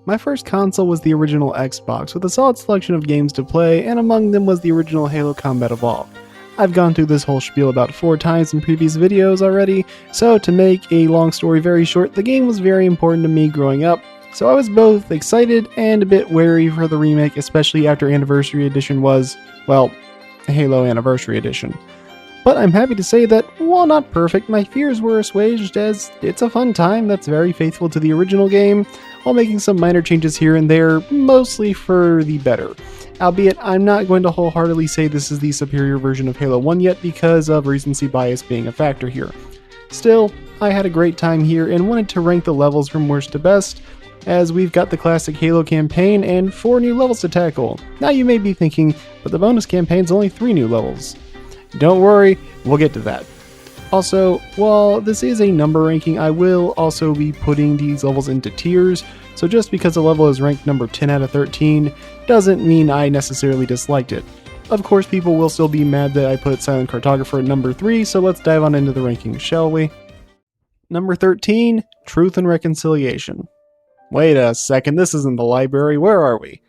My first console was the original Xbox, with a solid selection of games to play, and among them was the original Halo Combat Evolved. I've gone through this whole spiel about 4 times in previous videos already, so to make a long story very short, the game was very important to me growing up, so I was both excited and a bit wary for the remake, especially after Anniversary Edition was, well, Halo Anniversary Edition. But I'm happy to say that, while not perfect, my fears were assuaged, as it's a fun time that's very faithful to the original game, while making some minor changes here and there, mostly for the better. Albeit, I'm not going to wholeheartedly say this is the superior version of Halo 1 yet because of recency bias being a factor here. Still, I had a great time here and wanted to rank the levels from worst to best, as we've got the classic Halo campaign and 4 new levels to tackle. Now you may be thinking, but the bonus campaign's only 3 new levels. Don't worry, we'll get to that. Also, while this is a number ranking, I will also be putting these levels into tiers, so just because a level is ranked number 10 out of 13 doesn't mean I necessarily disliked it. Of course, people will still be mad that I put Silent Cartographer at number 3, so let's dive on into the rankings, shall we? Number 13, Truth and Reconciliation. Wait a second, this isn't the library, where are we?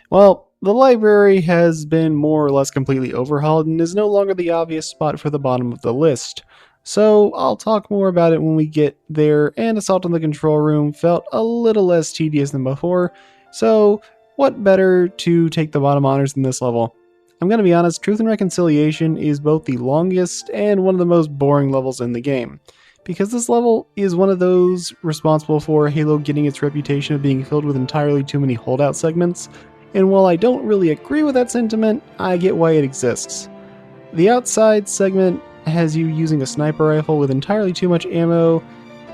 Well, the library has been more or less completely overhauled and is no longer the obvious spot for the bottom of the list. So I'll talk more about it when we get there, and Assault on the Control Room felt a little less tedious than before, so what better to take the bottom honors than this level? I'm gonna be honest, Truth and Reconciliation is both the longest and one of the most boring levels in the game, because this level is one of those responsible for Halo getting its reputation of being filled with entirely too many holdout segments, and while I don't really agree with that sentiment, I get why it exists. The outside segment has you using a sniper rifle with entirely too much ammo,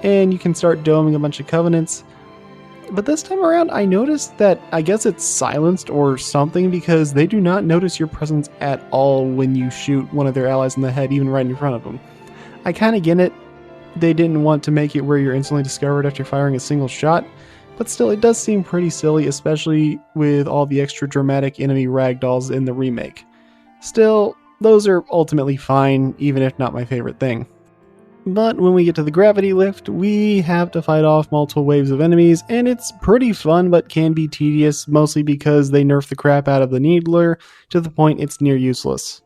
and you can start doming a bunch of Covenants. But this time around, I noticed that I guess it's silenced or something, because they do not notice your presence at all when you shoot one of their allies in the head, even right in front of them. I kinda get it, they didn't want to make it where you're instantly discovered after firing a single shot, but still it does seem pretty silly, especially with all the extra dramatic enemy ragdolls in the remake. Still, those are ultimately fine, even if not my favorite thing. But when we get to the gravity lift, we have to fight off multiple waves of enemies, and it's pretty fun but can be tedious, mostly because they nerf the crap out of the Needler to the point it's near useless.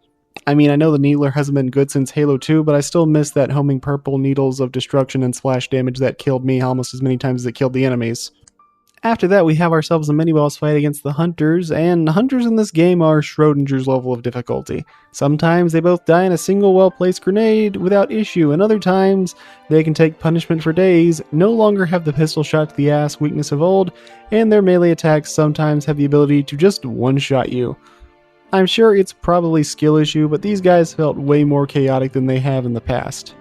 I mean, I know the Needler hasn't been good since Halo 2, but I still miss that homing purple needles of destruction and splash damage that killed me almost as many times as it killed the enemies. After that, we have ourselves a mini-boss fight against the Hunters, and Hunters in this game are Schrodinger's level of difficulty. Sometimes they both die in a single well-placed grenade without issue, and other times they can take punishment for days, no longer have the pistol shot to the ass weakness of old, and their melee attacks sometimes have the ability to just one-shot you. I'm sure it's probably skill issue, but these guys felt way more chaotic than they have in the past.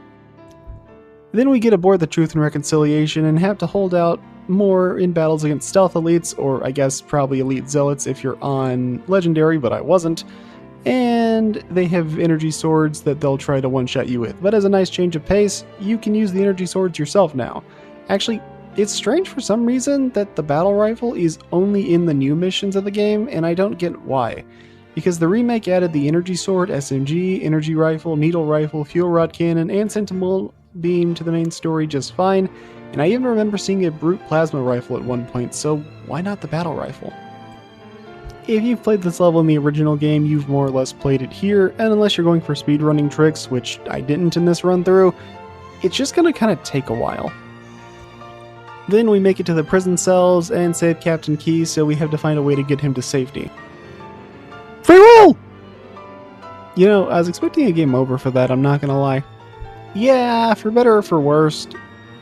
Then we get aboard the Truth and Reconciliation and have to hold out more in battles against stealth elites, or I guess probably elite zealots if you're on legendary, but I wasn't, and they have energy swords that they'll try to one-shot you with. But as a nice change of pace, you can use the energy swords yourself now. Actually, it's strange for some reason that the battle rifle is only in the new missions of the game, and I don't get why. Because the remake added the energy sword, SMG, energy rifle, needle rifle, fuel rod cannon, and sentinel beam to the main story just fine, and I even remember seeing a brute plasma rifle at one point, so why not the battle rifle? If you've played this level in the original game, you've more or less played it here, and unless you're going for speedrunning tricks, which I didn't in this run through, it's just gonna kinda take a while. Then we make it to the prison cells and save Captain Key, so we have to find a way to get him to safety. Free roll! You know, I was expecting a game over for that, I'm not gonna lie. Yeah, for better or for worse.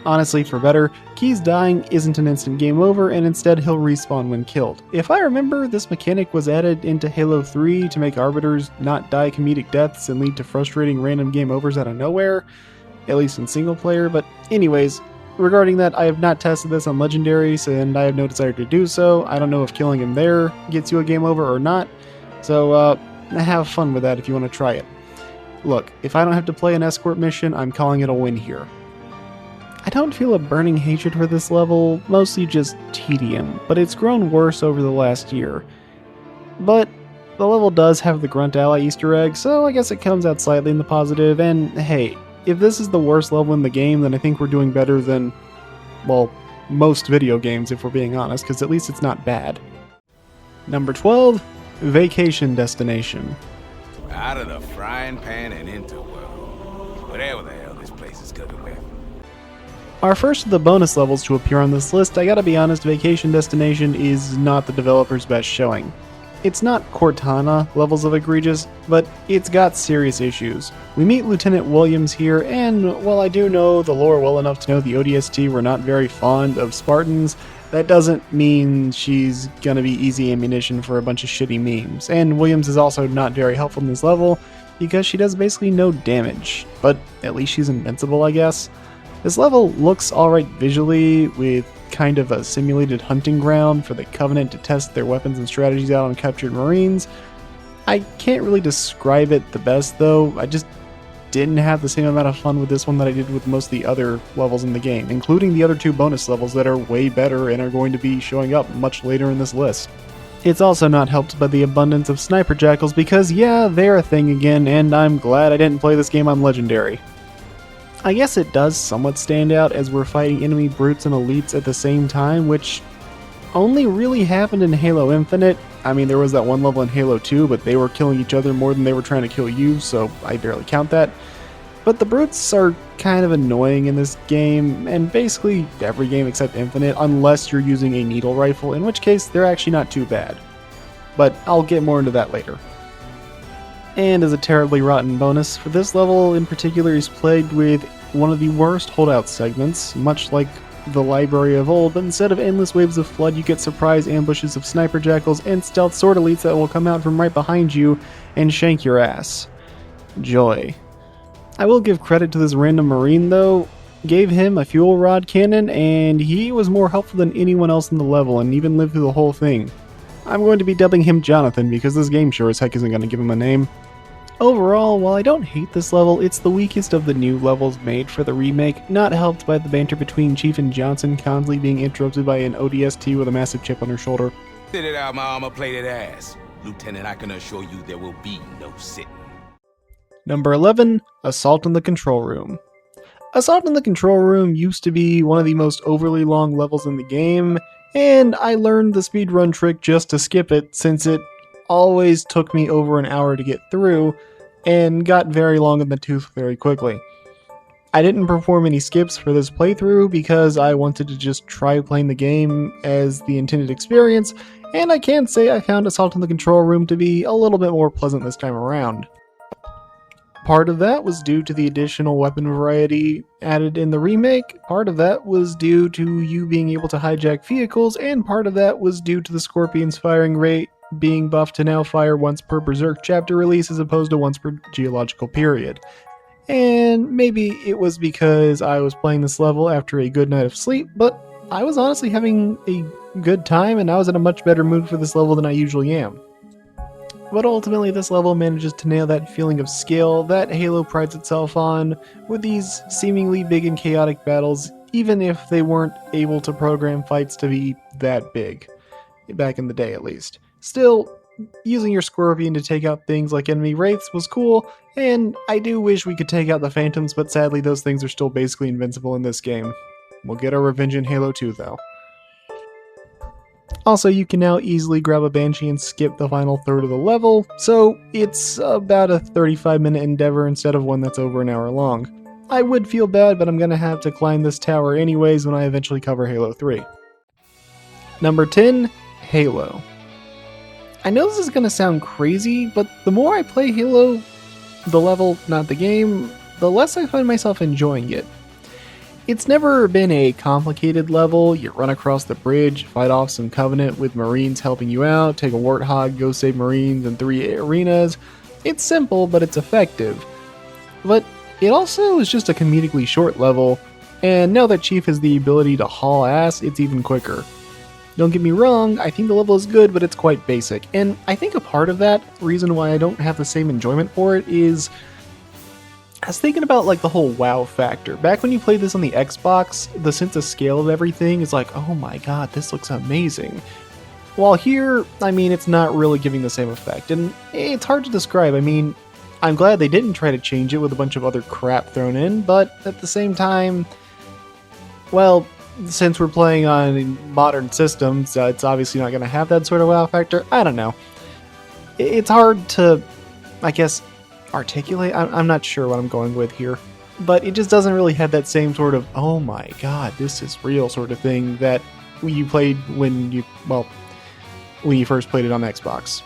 Honestly, for better, Key's dying isn't an instant game over, and instead he'll respawn when killed. If I remember, this mechanic was added into Halo 3 to make Arbiters not die comedic deaths and lead to frustrating random game overs out of nowhere, at least in single player, but anyways, regarding that, I have not tested this on legendaries, and I have no desire to do so. I don't know if killing him there gets you a game over or not, so have fun with that if you want to try it. Look, if I don't have to play an escort mission, I'm calling it a win here. I don't feel a burning hatred for this level, mostly just tedium, but it's grown worse over the last year. But the level does have the Grunt Ally Easter egg, so I guess it comes out slightly in the positive, and hey, if this is the worst level in the game, then I think we're doing better than, well, most video games if we're being honest, because at least it's not bad. Number 12, Vacation Destination. Out of the frying pan and into world. Whatever the hell this place is cooking with. Our first of the bonus levels to appear on this list, I gotta be honest, Vacation Destination is not the developer's best showing. It's not Cortana levels of egregious, but it's got serious issues. We meet Lieutenant Williams here, and while I do know the lore well enough to know the ODST were not very fond of Spartans, that doesn't mean she's gonna be easy ammunition for a bunch of shitty memes. And Williams is also not very helpful in this level, because she does basically no damage, but at least she's invincible, I guess. This level looks alright visually, with kind of a simulated hunting ground for the Covenant to test their weapons and strategies out on captured Marines. I can't really describe it the best though, I just didn't have the same amount of fun with this one that I did with most of the other levels in the game, including the other two bonus levels that are way better and are going to be showing up much later in this list. It's also not helped by the abundance of sniper jackals because yeah, they're a thing again, and I'm glad I didn't play this game on Legendary. I guess it does somewhat stand out as we're fighting enemy brutes and elites at the same time, which only really happened in Halo Infinite. I mean, there was that one level in Halo 2, but they were killing each other more than they were trying to kill you, so I barely count that. But the brutes are kind of annoying in this game, and basically every game except Infinite, unless you're using a needle rifle, in which case they're actually not too bad. But I'll get more into that later. And as a terribly rotten bonus, for this level in particular is plagued with one of the worst holdout segments, much like the library of old, but instead of endless waves of flood, you get surprise ambushes of sniper jackals and stealth sword elites that will come out from right behind you and shank your ass. Joy. I will give credit to this random marine though, gave him a fuel rod cannon, and he was more helpful than anyone else in the level and even lived through the whole thing. I'm going to be dubbing him Jonathan because this game sure as heck isn't going to give him a name. Overall, while I don't hate this level, it's the weakest of the new levels made for the remake, not helped by the banter between Chief and Johnson constantly being interrupted by an ODST with a massive chip on her shoulder. Sit it out my armor-plated ass. Lieutenant, I can assure you there will be no sitting. Number 11, Assault in the Control Room. Assault in the Control Room used to be one of the most overly long levels in the game, and I learned the speedrun trick just to skip it since it always took me over an hour to get through, and got very long in the tooth very quickly. I didn't perform any skips for this playthrough because I wanted to just try playing the game as the intended experience, and I can say I found Assault in the Control Room to be a little bit more pleasant this time around. Part of that was due to the additional weapon variety added in the remake, part of that was due to you being able to hijack vehicles, and part of that was due to the Scorpion's firing rate being buffed to now fire once per Berserk chapter release as opposed to once per geological period. And maybe it was because I was playing this level after a good night of sleep, but I was honestly having a good time and I was in a much better mood for this level than I usually am. But ultimately this level manages to nail that feeling of skill that Halo prides itself on with these seemingly big and chaotic battles, even if they weren't able to program fights to be that big, back in the day at least. Still, using your Scorpion to take out things like enemy wraiths was cool, and I do wish we could take out the Phantoms, but sadly those things are still basically invincible in this game. We'll get our revenge in Halo 2 though. Also, you can now easily grab a Banshee and skip the final third of the level, so it's about a 35-minute endeavor instead of one that's over an hour long. I would feel bad, but I'm gonna have to climb this tower anyways when I eventually cover Halo 3. Number 10, Halo. I know this is gonna sound crazy, but the more I play Halo, the level, not the game, the less I find myself enjoying it. It's never been a complicated level. You run across the bridge, fight off some Covenant with Marines helping you out, take a Warthog, go save Marines in 3 arenas. It's simple, but it's effective. But it also is just a comedically short level, and now that Chief has the ability to haul ass, it's even quicker. Don't get me wrong, I think the level is good, but it's quite basic, and I think a part of that reason why I don't have the same enjoyment for it is I was thinking about like the whole wow factor. Back when you played this on the Xbox, the sense of scale of everything is like, oh my god, this looks amazing. While here, I mean, it's not really giving the same effect, and it's hard to describe. I mean, I'm glad they didn't try to change it with a bunch of other crap thrown in, but at the same time, well, since we're playing on modern systems, it's obviously not going to have that sort of wow factor. I don't know. It's hard to, I guess, articulate. I'm not sure what I'm going with here. But it just doesn't really have that same sort of, oh my god, this is real sort of thing that you played when you first played it on Xbox.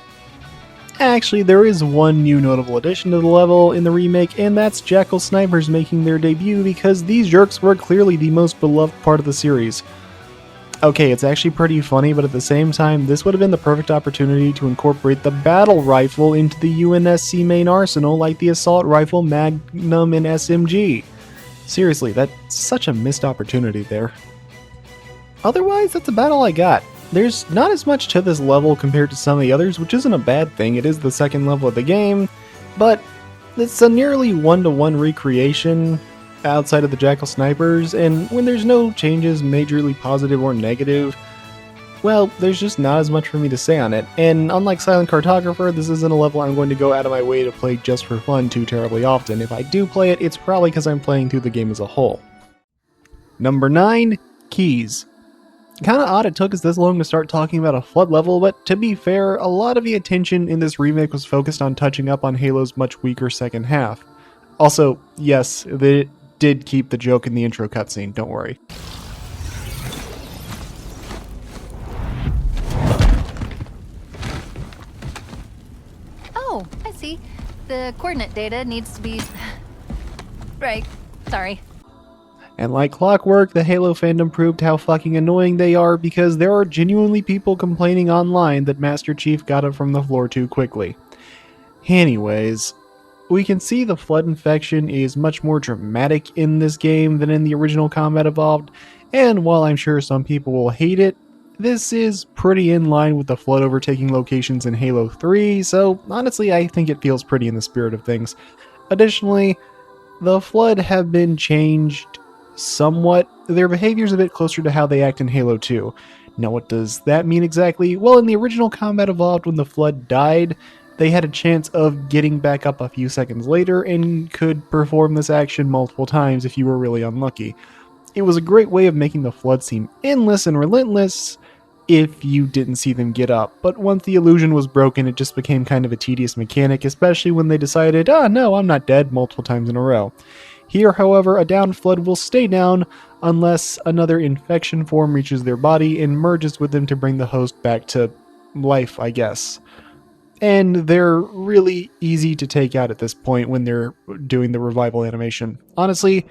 Actually, there is one new notable addition to the level in the remake, and that's Jackal Snipers making their debut because these jerks were clearly the most beloved part of the series. Okay, it's actually pretty funny, but at the same time, this would have been the perfect opportunity to incorporate the battle rifle into the UNSC main arsenal like the assault rifle, Magnum, and SMG. Seriously, that's such a missed opportunity there. Otherwise, that's about all I got. There's not as much to this level compared to some of the others, which isn't a bad thing. It is the second level of the game, but it's a nearly one-to-one recreation outside of the Jackal Snipers, and when there's no changes majorly positive or negative, well, there's just not as much for me to say on it. And unlike Silent Cartographer, this isn't a level I'm going to go out of my way to play just for fun too terribly often. If I do play it, it's probably because I'm playing through the game as a whole. Number 9, Keys. Kinda odd it took us this long to start talking about a flood level, but to be fair, a lot of the attention in this remake was focused on touching up on Halo's much weaker second half. Also, yes, they did keep the joke in the intro cutscene, don't worry. Oh, I see. The coordinate data needs to be... right, sorry. And like clockwork, the Halo fandom proved how fucking annoying they are because there are genuinely people complaining online that Master Chief got up from the floor too quickly. Anyways, we can see the flood infection is much more dramatic in this game than in the original Combat Evolved, and while I'm sure some people will hate it, this is pretty in line with the flood overtaking locations in Halo 3, so honestly I think it feels pretty in the spirit of things. Additionally, the flood have been changed somewhat. Their behavior's a bit closer to how they act in Halo 2. Now what does that mean exactly? Well, in the original Combat Evolved, when the flood died, they had a chance of getting back up a few seconds later and could perform this action multiple times if you were really unlucky. It was a great way of making the flood seem endless and relentless if you didn't see them get up, but once the illusion was broken it just became kind of a tedious mechanic, especially when they decided, no, I'm not dead multiple times in a row. Here, however, a down flood will stay down unless another infection form reaches their body and merges with them to bring the host back to life, I guess. And they're really easy to take out at this point when they're doing the revival animation. Honestly,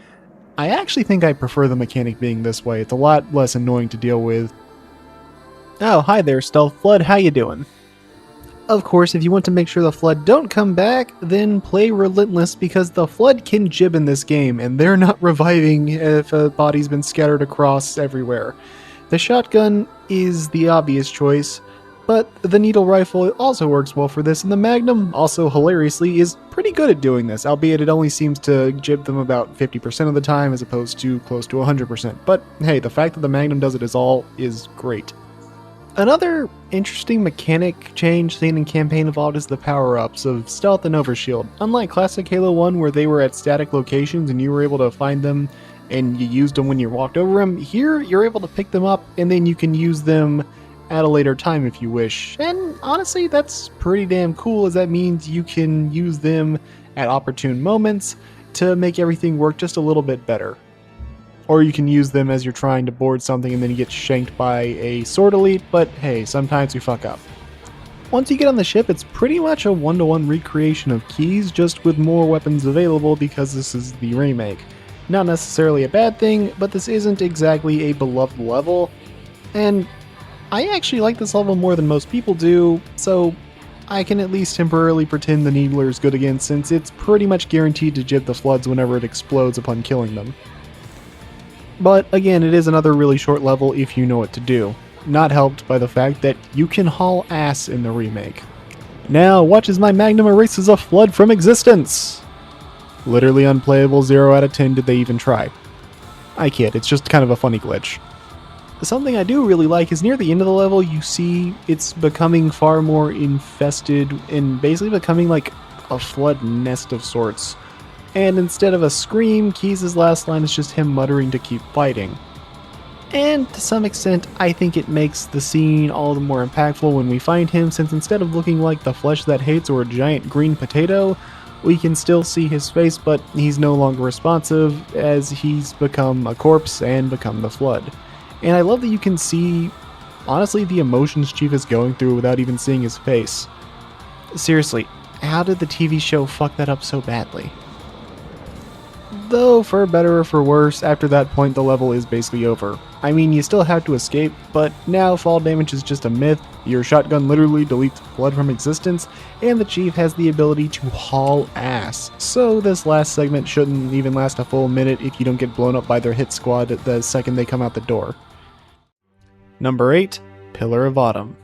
I actually think I prefer the mechanic being this way. It's a lot less annoying to deal with. Oh, hi there, Stealth Flood, how you doing? Of course, if you want to make sure the Flood don't come back, then play Relentless because the Flood can jib in this game, and they're not reviving if a body's been scattered across everywhere. The shotgun is the obvious choice, but the needle rifle also works well for this, and the Magnum, also hilariously, is pretty good at doing this, albeit it only seems to jib them about 50% of the time as opposed to close to 100%. But hey, the fact that the Magnum does it is great. Another interesting mechanic change seen in Campaign Evolved is the power-ups of Stealth and Overshield. Unlike classic Halo 1 where they were at static locations and you were able to find them and you used them when you walked over them, here you're able to pick them up and then you can use them at a later time if you wish. And honestly, that's pretty damn cool, as that means you can use them at opportune moments to make everything work just a little bit better. Or you can use them as you're trying to board something and then you get shanked by a sword elite, but hey, sometimes we fuck up. Once you get on the ship, it's pretty much a one-to-one recreation of Keys, just with more weapons available because this is the remake. Not necessarily a bad thing, but this isn't exactly a beloved level, and I actually like this level more than most people do, so I can at least temporarily pretend the Needler is good again since it's pretty much guaranteed to jib the Floods whenever it explodes upon killing them. But again, it is another really short level if you know what to do, not helped by the fact that you can haul ass in the remake. Now, watch as my Magnum erases a Flood from existence! Literally unplayable, 0 out of 10 did they even try. I kid, it's just kind of a funny glitch. Something I do really like is near the end of the level you see it's becoming far more infested and basically becoming like a flood nest of sorts. And instead of a scream, Keys' last line is just him muttering to keep fighting. And to some extent, I think it makes the scene all the more impactful when we find him, since instead of looking like the flesh that hates or a giant green potato, we can still see his face, but he's no longer responsive as he's become a corpse and become the Flood. And I love that you can see, honestly, the emotions Chief is going through without even seeing his face. Seriously, how did the TV show fuck that up so badly? Though, for better or for worse, after that point the level is basically over. I mean, you still have to escape, but now fall damage is just a myth, your shotgun literally deletes Flood from existence, and the Chief has the ability to haul ass. So this last segment shouldn't even last a full minute if you don't get blown up by their hit squad the second they come out the door. Number 8, Pillar of Autumn.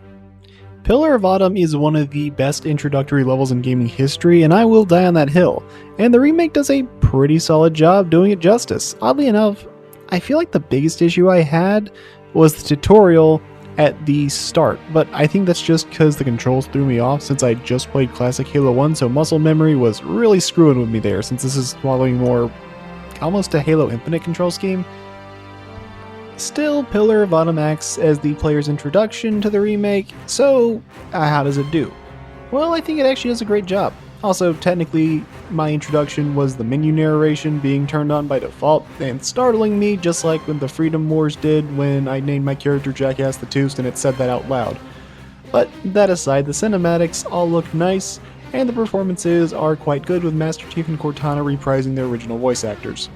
Pillar of Autumn is one of the best introductory levels in gaming history, and I will die on that hill, and the remake does a pretty solid job doing it justice. Oddly enough, I feel like the biggest issue I had was the tutorial at the start, but I think that's just because the controls threw me off since I just played classic Halo 1, so muscle memory was really screwing with me there, since this is following more almost a Halo Infinite control scheme. Still, Pillar of Autumn acts as the player's introduction to the remake, so how does it do? Well, I think it actually does a great job. Also, technically, my introduction was the menu narration being turned on by default and startling me just like when the Freedom Wars did when I named my character Jackass the Toost and it said that out loud. But that aside, the cinematics all look nice, and the performances are quite good with Master Chief and Cortana reprising their original voice actors.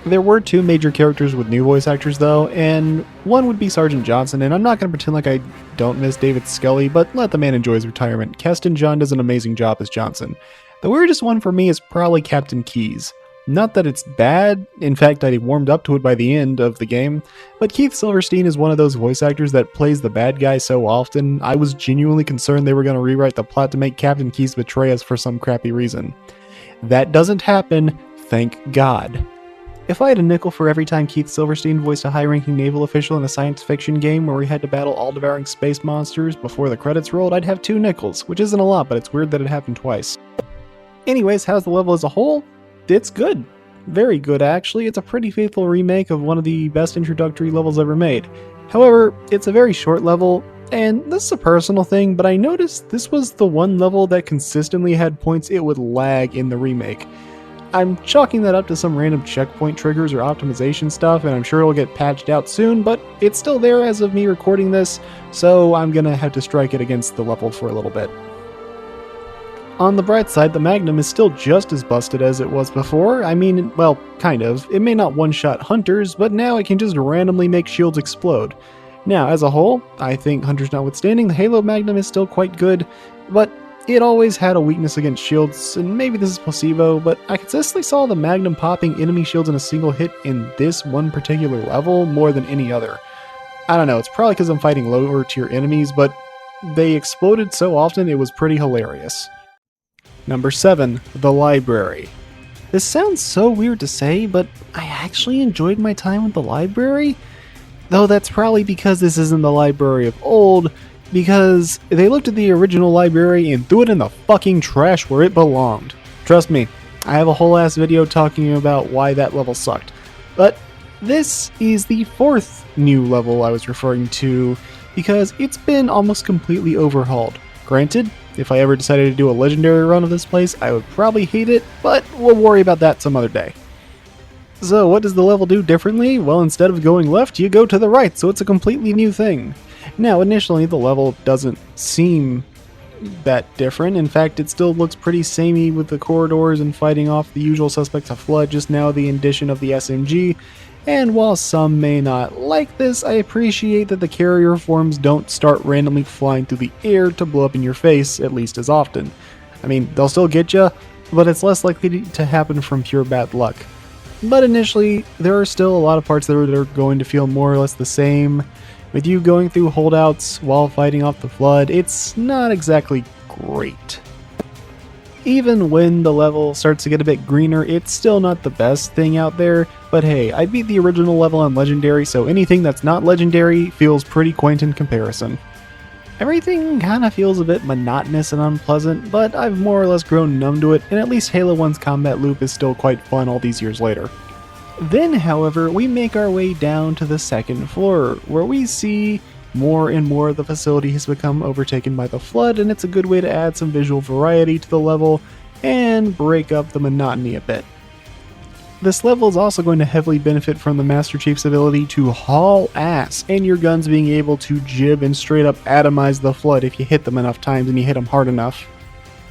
There were two major characters with new voice actors though, and one would be Sergeant Johnson, and I'm not going to pretend like I don't miss David Scully, but let the man enjoy his retirement. Keston John does an amazing job as Johnson. The weirdest one for me is probably Captain Keyes. Not that it's bad, in fact I warmed up to it by the end of the game, but Keith Silverstein is one of those voice actors that plays the bad guy so often, I was genuinely concerned they were going to rewrite the plot to make Captain Keyes betray us for some crappy reason. That doesn't happen, thank God. If I had a nickel for every time Keith Silverstein voiced a high-ranking naval official in a science fiction game where we had to battle all-devouring space monsters before the credits rolled, I'd have 2 nickels, which isn't a lot, but it's weird that it happened twice. Anyways, how's the level as a whole? It's good. Very good, actually. It's a pretty faithful remake of one of the best introductory levels ever made. However, it's a very short level, and this is a personal thing, but I noticed this was the one level that consistently had points it would lag in the remake. I'm chalking that up to some random checkpoint triggers or optimization stuff, and I'm sure it'll get patched out soon, but it's still there as of me recording this, so I'm gonna have to strike it against the level for a little bit. On the bright side, the Magnum is still just as busted as it was before. I mean, well, kind of. It may not one-shot hunters, but now it can just randomly make shields explode. Now, as a whole, I think hunters notwithstanding, the Halo Magnum is still quite good, but it always had a weakness against shields, and maybe this is placebo, but I consistently saw the Magnum popping enemy shields in a single hit in this one particular level more than any other. I don't know, it's probably because I'm fighting lower tier enemies, but they exploded so often it was pretty hilarious. Number 7, The Library. This sounds so weird to say, but I actually enjoyed my time with the library. Though that's probably because this isn't the library of old, because they looked at the original library and threw it in the fucking trash where it belonged. Trust me, I have a whole ass video talking about why that level sucked. But this is the 4th new level I was referring to, because it's been almost completely overhauled. Granted, if I ever decided to do a legendary run of this place, I would probably hate it, but we'll worry about that some other day. So what does the level do differently? Well, instead of going left, you go to the right, so it's a completely new thing. Now, initially, the level doesn't seem that different. In fact, it still looks pretty samey with the corridors and fighting off the usual suspects of Flood, just now the addition of the SMG. And while some may not like this, I appreciate that the carrier forms don't start randomly flying through the air to blow up in your face, at least as often. I mean, they'll still get you, but it's less likely to happen from pure bad luck. But initially, there are still a lot of parts that are going to feel more or less the same. With you going through holdouts while fighting off the Flood, it's not exactly great. Even when the level starts to get a bit greener, it's still not the best thing out there, but hey, I beat the original level on Legendary, so anything that's not Legendary feels pretty quaint in comparison. Everything kinda feels a bit monotonous and unpleasant, but I've more or less grown numb to it, and at least Halo 1's combat loop is still quite fun all these years later. Then, however, we make our way down to the second floor, where we see more and more of the facility has become overtaken by the flood, and it's a good way to add some visual variety to the level and break up the monotony a bit. This level is also going to heavily benefit from the Master Chief's ability to haul ass, and your guns being able to jib and straight up atomize the flood if you hit them enough times and you hit them hard enough.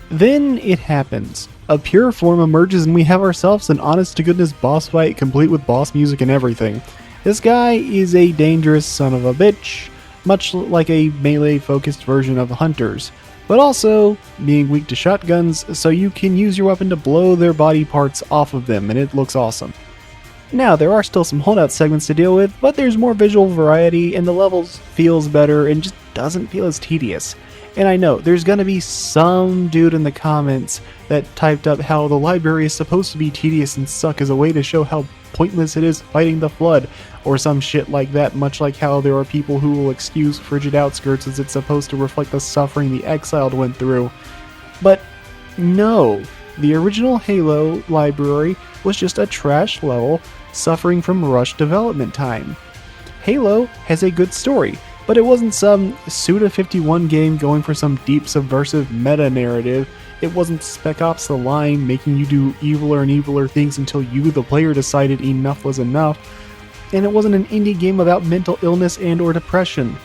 Then it happens. A pure form emerges and we have ourselves an honest-to-goodness boss fight complete with boss music and everything. This guy is a dangerous son of a bitch, much like a melee-focused version of Hunters, but also being weak to shotguns, so you can use your weapon to blow their body parts off of them, and it looks awesome. Now, there are still some holdout segments to deal with, but there's more visual variety, and the levels feels better and just doesn't feel as tedious. And I know, there's gonna be some dude in the comments that typed up how the library is supposed to be tedious and suck as a way to show how pointless it is fighting the flood, or some shit like that, much like how there are people who will excuse Frigid Outskirts as it's supposed to reflect the suffering the exiled went through. But no, the original Halo library was just a trash level suffering from rushed development time. Halo has a good story, but it wasn't some Suda51 game going for some deep subversive meta-narrative. It wasn't Spec Ops The Line making you do eviler and eviler things until you, the player, decided enough was enough. And it wasn't an indie game about mental illness and or depression.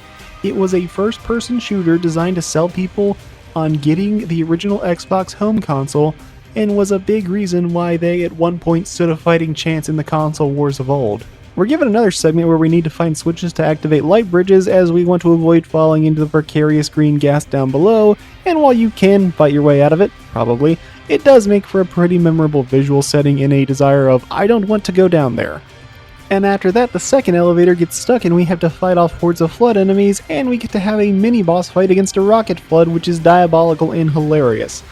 It was a first-person shooter designed to sell people on getting the original Xbox home console, and was a big reason why they at one point stood a fighting chance in the console wars of old. We're given another segment where we need to find switches to activate light bridges as we want to avoid falling into the precarious green gas down below, and while you can fight your way out of it, probably, it does make for a pretty memorable visual setting in a desire of, I don't want to go down there. And after that, the second elevator gets stuck and we have to fight off hordes of flood enemies, and we get to have a mini-boss fight against a rocket flood, which is diabolical and hilarious.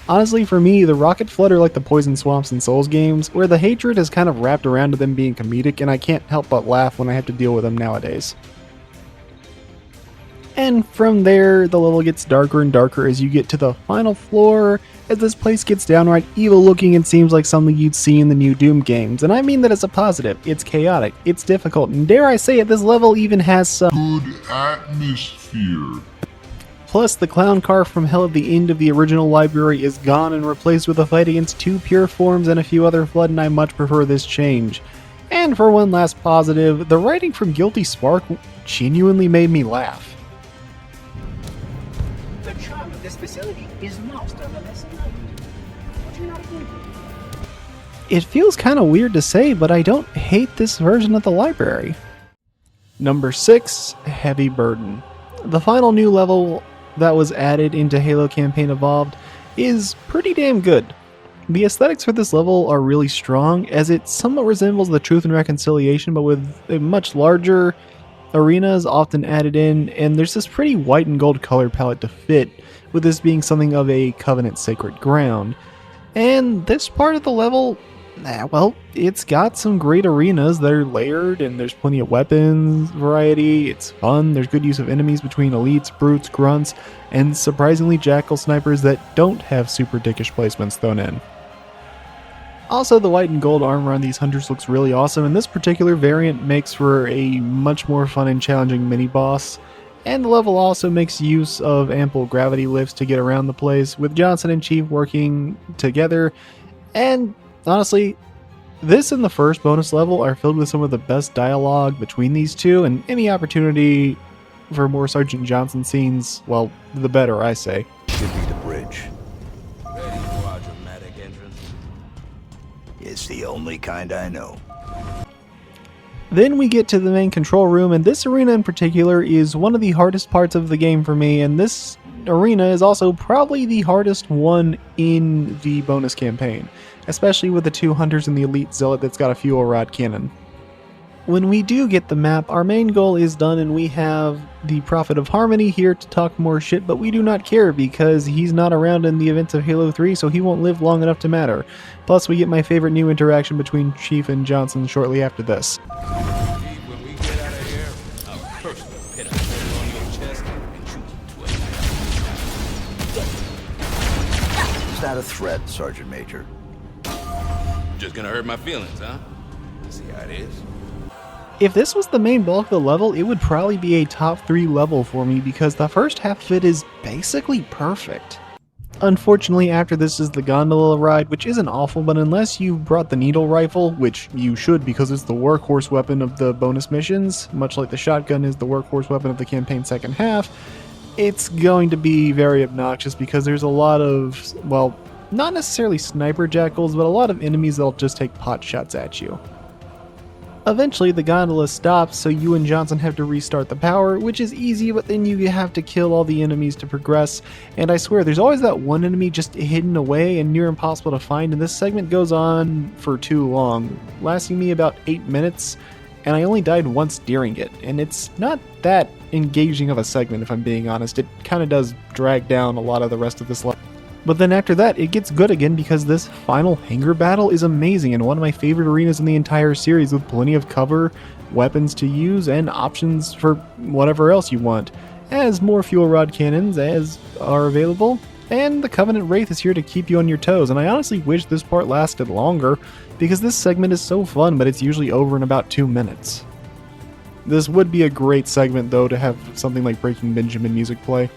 Honestly, for me, the rocket flood are like the poison swamps in Souls games, where the hatred is kind of wrapped around to them being comedic, and I can't help but laugh when I have to deal with them nowadays. And from there, the level gets darker and darker as you get to the final floor, as this place gets downright evil looking and seems like something you'd see in the new Doom games. And I mean that as a positive. It's chaotic, it's difficult, and dare I say it, this level even has some good atmosphere. Plus, the clown car from hell at the end of the original library is gone and replaced with a fight against two pure forms and a few other flood, and I much prefer this change. And for one last positive, the writing from Guilty Spark genuinely made me laugh. The charm of this facility is lost on the lesson learned. Would you not agree? It feels kind of weird to say, but I don't hate this version of the library. Number 6, Heavy Burden. The final new level that was added into Halo Campaign Evolved is pretty damn good. The aesthetics for this level are really strong, as it somewhat resembles the Truth and Reconciliation, but with a much larger arenas often added in, and there's this pretty white and gold color palette to fit, with this being something of a Covenant sacred ground. And this part of the level, well, it's got some great arenas that are layered, and there's plenty of weapons variety, it's fun, there's good use of enemies between elites, brutes, grunts, and surprisingly jackal snipers that don't have super dickish placements thrown in. Also, the white and gold armor on these hunters looks really awesome, and this particular variant makes for a much more fun and challenging mini-boss. And the level also makes use of ample gravity lifts to get around the place, with Johnson and Chief working together. And honestly, this and the first bonus level are filled with some of the best dialogue between these two, and any opportunity for more Sergeant Johnson scenes, well, the better, I say. Should be the bridge. Ready for our dramatic entrance? It's the only kind I know. Then we get to the main control room, and this arena in particular is one of the hardest parts of the game for me, and this arena is also probably the hardest one in the bonus campaign, especially with the two hunters and the elite zealot that's got a fuel rod cannon. When we do get the map, our main goal is done and we have the Prophet of Harmony here to talk more shit, but we do not care because he's not around in the events of Halo 3, so he won't live long enough to matter. Plus, we get my favorite new interaction between Chief and Johnson shortly after this. When we get out of here, I'll personally hit a hole on your chest and shoot you twice. Is that a threat, Sergeant Major? Just gonna hurt my feelings, huh? to see how it is. If this was the main bulk of the level, it would probably be a top 3 level for me because the first half of it is basically perfect. Unfortunately, after this is the gondola ride, which isn't awful, but unless you brought the needle rifle, which you should because it's the workhorse weapon of the bonus missions, much like the shotgun is the workhorse weapon of the campaign's second half, it's going to be very obnoxious because there's a lot of, well, not necessarily sniper jackals, but a lot of enemies that'll just take pot shots at you. Eventually, the gondola stops, so you and Johnson have to restart the power, which is easy, but then you have to kill all the enemies to progress, and I swear, there's always that one enemy just hidden away and near impossible to find, and this segment goes on for too long, lasting me about 8 minutes, and I only died once during it, and it's not that engaging of a segment if I'm being honest. It kind of does drag down a lot of the rest of this level. But then after that, it gets good again because this final hangar battle is amazing and one of my favorite arenas in the entire series with plenty of cover, weapons to use, and options for whatever else you want, as more fuel rod cannons as are available, and the Covenant Wraith is here to keep you on your toes, and I honestly wish this part lasted longer because this segment is so fun, but it's usually over in about 2 minutes. This would be a great segment though to have something like Breaking Benjamin music play.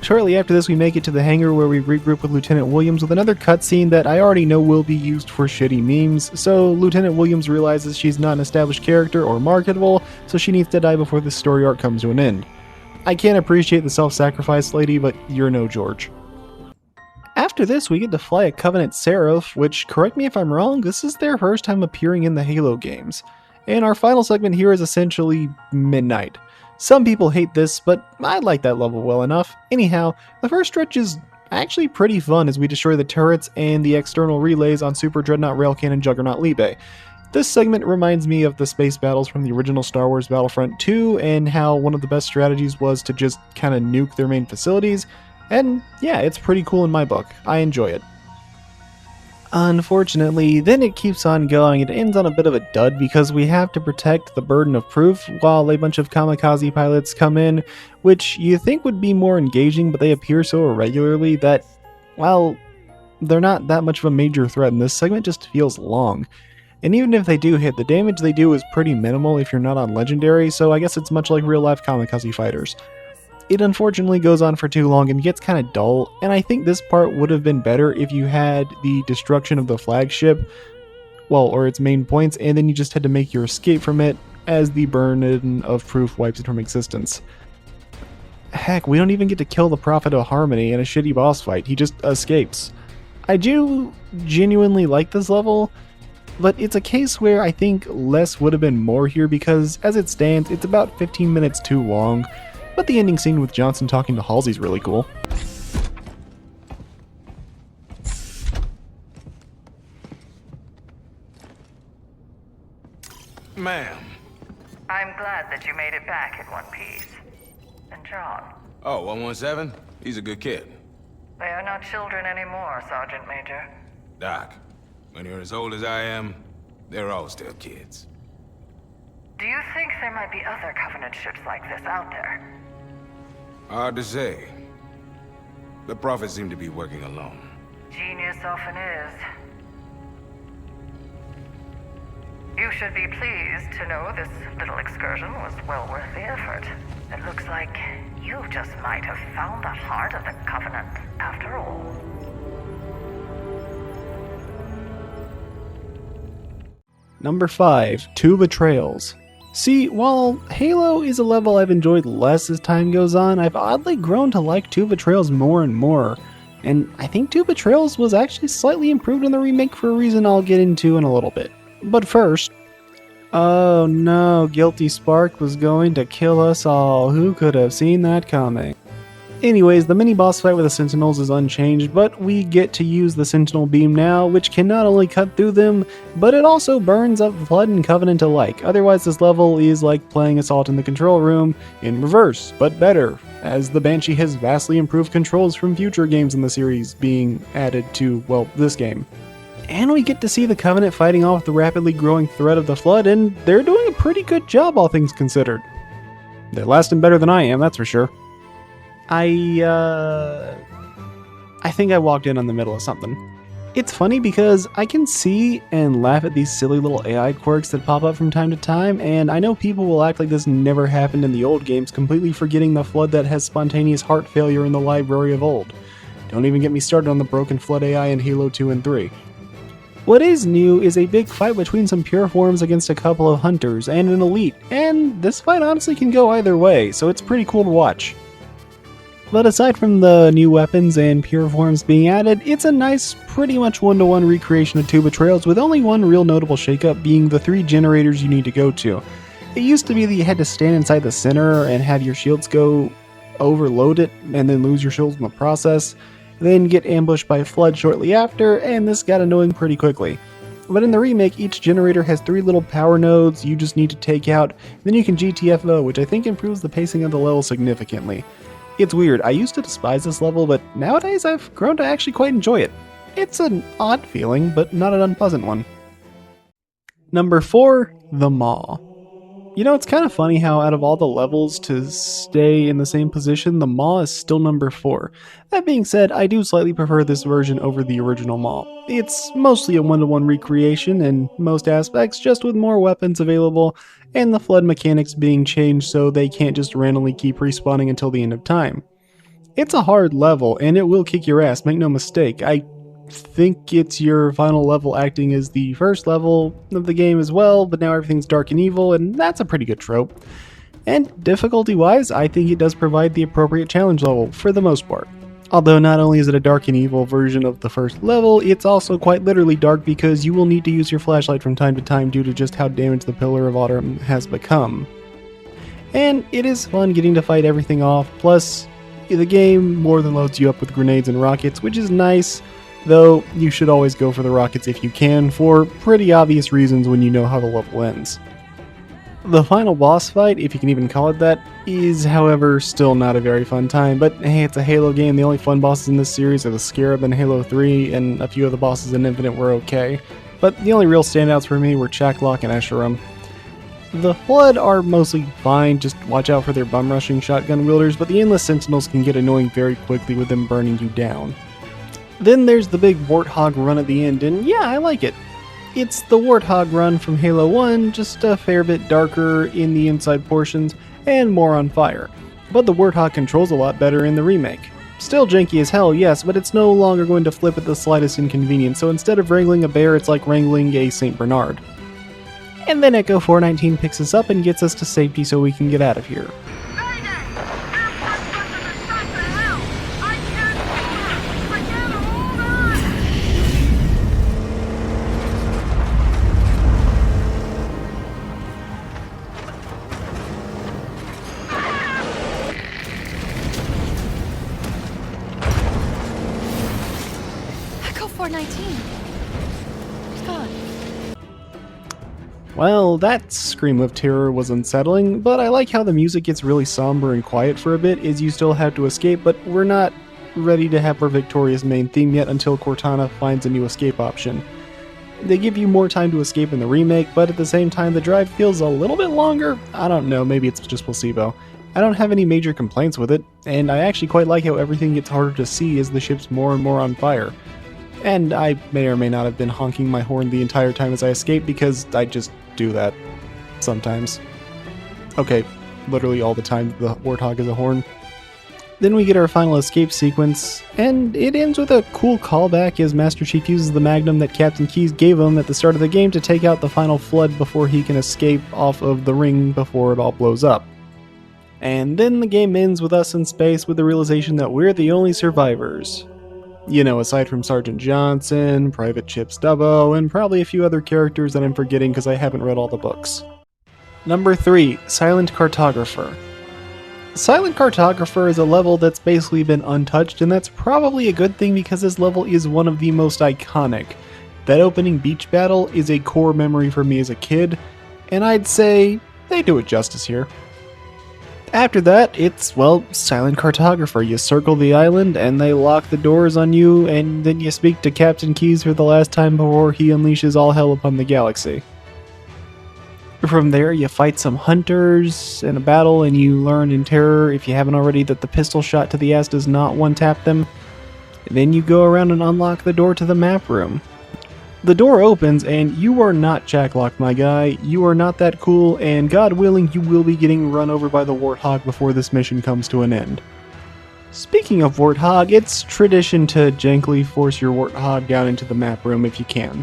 Shortly after this, we make it to the hangar where we regroup with Lieutenant Williams with another cutscene that I already know will be used for shitty memes, so Lieutenant Williams realizes she's not an established character or marketable, so she needs to die before this story arc comes to an end. I can't appreciate the self-sacrifice lady, but you're no George. After this, we get to fly a Covenant Seraph, which, correct me if I'm wrong, this is their first time appearing in the Halo games. And our final segment here is essentially Midnight. Some people hate this, but I like that level well enough. Anyhow, the first stretch is actually pretty fun as we destroy the turrets and the external relays on Super Dreadnought Railcan and Juggernaut Libe. This segment reminds me of the space battles from the original Star Wars Battlefront 2 and how one of the best strategies was to just kind of nuke their main facilities, and yeah, it's pretty cool in my book. I enjoy it. Unfortunately, then it keeps on going. It ends on a bit of a dud because we have to protect the burden of proof while a bunch of kamikaze pilots come in, which you think would be more engaging, but they appear so irregularly that, well, they're not that much of a major threat, and this segment just feels long. And even if they do hit, the damage they do is pretty minimal if you're not on Legendary, so I guess it's much like real-life kamikaze fighters. It unfortunately goes on for too long and gets kind of dull, and I think this part would have been better if you had the destruction of the flagship, well, or its main points, and then you just had to make your escape from it as the burden of proof wipes it from existence. Heck, we don't even get to kill the Prophet of Harmony in a shitty boss fight, he just escapes. I do genuinely like this level, but it's a case where I think less would have been more here because, as it stands, it's about 15 minutes too long. But the ending scene with Johnson talking to Halsey's really cool. Ma'am. I'm glad that you made it back in one piece. And John? Oh, 117? He's a good kid. They are not children anymore, Sergeant Major. Doc, when you're as old as I am, they're all still kids. Do you think there might be other Covenant ships like this out there? Hard to say. The Prophet seemed to be working alone. Genius often is. You should be pleased to know this little excursion was well worth the effort. It looks like you just might have found the heart of the Covenant after all. Number 5, 2 Betrayals. See, while Halo is a level I've enjoyed less as time goes on, I've oddly grown to like 2 Betrayals more and more, and I think 2 Betrayals was actually slightly improved in the remake for a reason I'll get into in a little bit. But first... Oh no, Guilty Spark was going to kill us all. Who could have seen that coming? Anyways, the mini-boss fight with the Sentinels is unchanged, but we get to use the Sentinel Beam now, which can not only cut through them, but it also burns up Flood and Covenant alike. Otherwise, this level is like playing Assault in the Control Room in reverse, but better, as the Banshee has vastly improved controls from future games in the series being added to, well, this game. And we get to see the Covenant fighting off the rapidly growing threat of the Flood, and they're doing a pretty good job, all things considered. They're lasting better than I am, that's for sure. I think I walked in on the middle of something. It's funny because I can see and laugh at these silly little AI quirks that pop up from time to time, and I know people will act like this never happened in the old games, completely forgetting the flood that has spontaneous heart failure in the library of old. Don't even get me started on the broken flood AI in Halo 2 and 3. What is new is a big fight between some pure forms against a couple of hunters and an elite, and this fight honestly can go either way, so it's pretty cool to watch. But aside from the new weapons and pure forms being added, it's a nice, pretty much one-to-one recreation of 2 Betrayals, with only one real notable shakeup being the 3 generators you need to go to. It used to be that you had to stand inside the center and have your shields go overloaded and then lose your shields in the process, then get ambushed by a flood shortly after, and this got annoying pretty quickly. But in the remake, each generator has 3 little power nodes you just need to take out, then you can GTFO, which I think improves the pacing of the level significantly. It's weird, I used to despise this level, but nowadays I've grown to actually quite enjoy it. It's an odd feeling, but not an unpleasant one. Number 4, the Maw. You know, it's kind of funny how out of all the levels to stay in the same position, the Maw is still number 4. That being said, I do slightly prefer this version over the original Maw. It's mostly a one-to-one recreation in most aspects, just with more weapons available, and the flood mechanics being changed so they can't just randomly keep respawning until the end of time. It's a hard level, and it will kick your ass, make no mistake. I think it's your final level acting as the first level of the game as well, but now everything's dark and evil, and that's a pretty good trope. And difficulty-wise, I think it does provide the appropriate challenge level, for the most part. Although not only is it a dark and evil version of the first level, it's also quite literally dark because you will need to use your flashlight from time to time due to just how damaged the Pillar of Autumn has become. And it is fun getting to fight everything off, plus the game more than loads you up with grenades and rockets, which is nice, though you should always go for the rockets if you can, for pretty obvious reasons when you know how the level ends. The final boss fight, if you can even call it that, is however still not a very fun time, but hey, it's a Halo game. The only fun bosses in this series are the Scarab in Halo 3, and a few of the bosses in Infinite were okay, but the only real standouts for me were Chaklock and Escharum. The Flood are mostly fine, just watch out for their bum-rushing shotgun wielders, but the Endless Sentinels can get annoying very quickly with them burning you down. Then there's the big Warthog run at the end, and yeah, I like it. It's the Warthog run from Halo 1, just a fair bit darker in the inside portions, and more on fire. But the Warthog controls a lot better in the remake. Still janky as hell, yes, but it's no longer going to flip at the slightest inconvenience, so instead of wrangling a bear, it's like wrangling a St. Bernard. And then Echo 419 picks us up and gets us to safety so we can get out of here. Echo 419. It's gone. Well, that scream of terror was unsettling, but I like how the music gets really somber and quiet for a bit as you still have to escape, but we're not ready to have our victorious main theme yet until Cortana finds a new escape option. They give you more time to escape in the remake, but at the same time the drive feels a little bit longer. I don't know, maybe it's just placebo. I don't have any major complaints with it, and I actually quite like how everything gets harder to see as the ship's more and more on fire. And I may or may not have been honking my horn the entire time as I escape because I just do that sometimes. Okay, literally all the time the Warthog is a horn. Then we get our final escape sequence, and it ends with a cool callback as Master Chief uses the Magnum that Captain Keyes gave him at the start of the game to take out the final flood before he can escape off of the ring before it all blows up. And then the game ends with us in space with the realization that we're the only survivors. You know, aside from Sergeant Johnson, Private Chip Stubbo, and probably a few other characters that I'm forgetting because I haven't read all the books. Number 3, Silent Cartographer. Silent Cartographer is a level that's basically been untouched, and that's probably a good thing because this level is one of the most iconic. That opening beach battle is a core memory for me as a kid, and I'd say they do it justice here. After that, it's, well, Silent Cartographer. You circle the island, and they lock the doors on you, and then you speak to Captain Keyes for the last time before he unleashes all hell upon the galaxy. From there, you fight some hunters in a battle, and you learn in terror, if you haven't already, that the pistol shot to the ass does not one-tap them. Then you go around and unlock the door to the map room. The door opens and you are not Jacklock, my guy. You are not that cool, and God willing, you will be getting run over by the Warthog before this mission comes to an end. Speaking of Warthog, it's tradition to gently force your Warthog down into the map room if you can.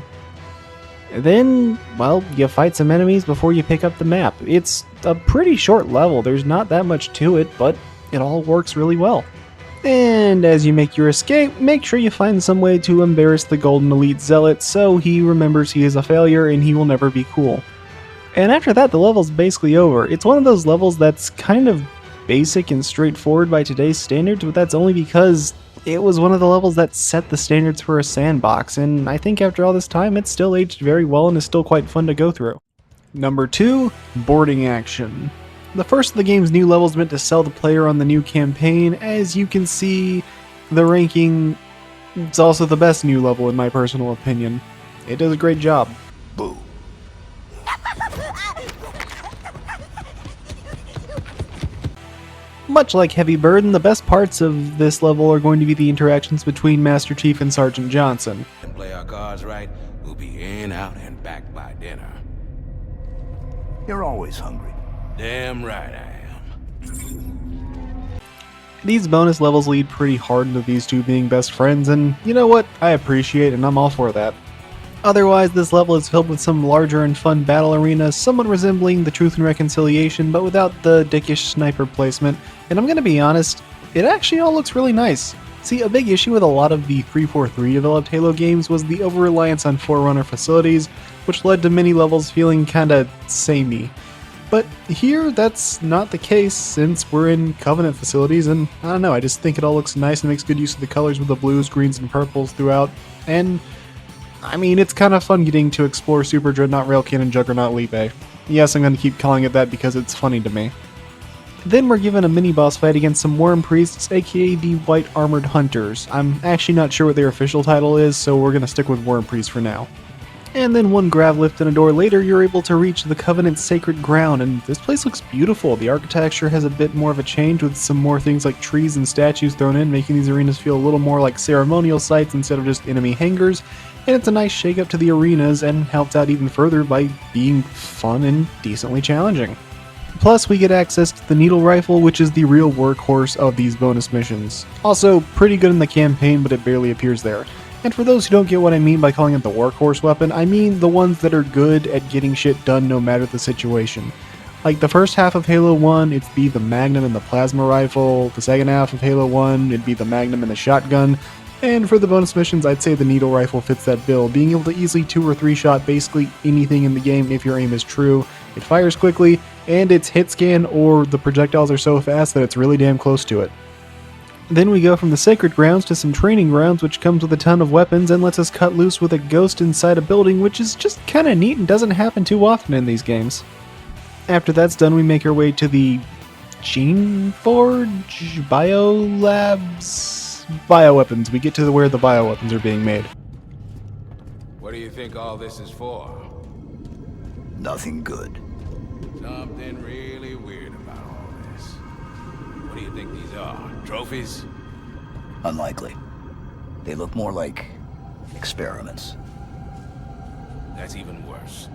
Then, well, you fight some enemies before you pick up the map. It's a pretty short level, there's not that much to it, but it all works really well. And as you make your escape, make sure you find some way to embarrass the Golden Elite Zealot so he remembers he is a failure and he will never be cool. And after that, the level's basically over. It's one of those levels that's kind of basic and straightforward by today's standards, but that's only because it was one of the levels that set the standards for a sandbox, and I think after all this time, it's still aged very well and is still quite fun to go through. Number 2, boarding action. The first of the game's new levels meant to sell the player on the new campaign. As you can see, the ranking is also the best new level in my personal opinion. It does a great job. Boo. Much like Heavy Burden, the best parts of this level are going to be the interactions between Master Chief and Sergeant Johnson. And play our cards right, we'll be in, out, and back by dinner. You're always hungry. Damn right I am. These bonus levels lead pretty hard into these two being best friends, and you know what? I appreciate and I'm all for that. Otherwise, this level is filled with some larger and fun battle arenas, somewhat resembling the Truth and Reconciliation, but without the dickish sniper placement, and I'm gonna be honest, it actually all looks really nice. See, a big issue with a lot of the 343 developed Halo games was the over-reliance on Forerunner facilities, which led to many levels feeling kinda samey. But here, that's not the case since we're in Covenant facilities, and I don't know, I just think it all looks nice and makes good use of the colors with the blues, greens, and purples throughout, and I mean, it's kind of fun getting to explore Super Dreadnought Railkin and Juggernaut Libe. Yes, I'm going to keep calling it that because it's funny to me. Then we're given a mini-boss fight against some Worm Priests, aka the White Armored Hunters. I'm actually not sure what their official title is, so we're going to stick with Worm Priests for now. And then one grav lift and a door later, you're able to reach the Covenant's sacred ground, and this place looks beautiful. The architecture has a bit more of a change with some more things like trees and statues thrown in, making these arenas feel a little more like ceremonial sites instead of just enemy hangars, and it's a nice shake up to the arenas and helps out even further by being fun and decently challenging. Plus, we get access to the needle rifle, which is the real workhorse of these bonus missions. Also, pretty good in the campaign, but it barely appears there. And for those who don't get what I mean by calling it the workhorse weapon, I mean the ones that are good at getting shit done no matter the situation. Like the first half of Halo 1, it'd be the Magnum and the Plasma Rifle, the second half of Halo 1, it'd be the Magnum and the Shotgun, and for the bonus missions, I'd say the Needle Rifle fits that bill, being able to easily 2 or 3 shot basically anything in the game if your aim is true. It fires quickly, and its hit scan or the projectiles are so fast that it's really damn close to it. Then we go from the sacred grounds to some training grounds, which comes with a ton of weapons and lets us cut loose with a ghost inside a building, which is just kinda neat and doesn't happen too often in these games. After that's done, we make our way to the Gene Forge Biolabs bioweapons. We get to where the bioweapons are being made. What do you think all this is for? Nothing good. Something really weird about all this. What do you think these are? Trophies? Unlikely. They look more like experiments. That's even worse.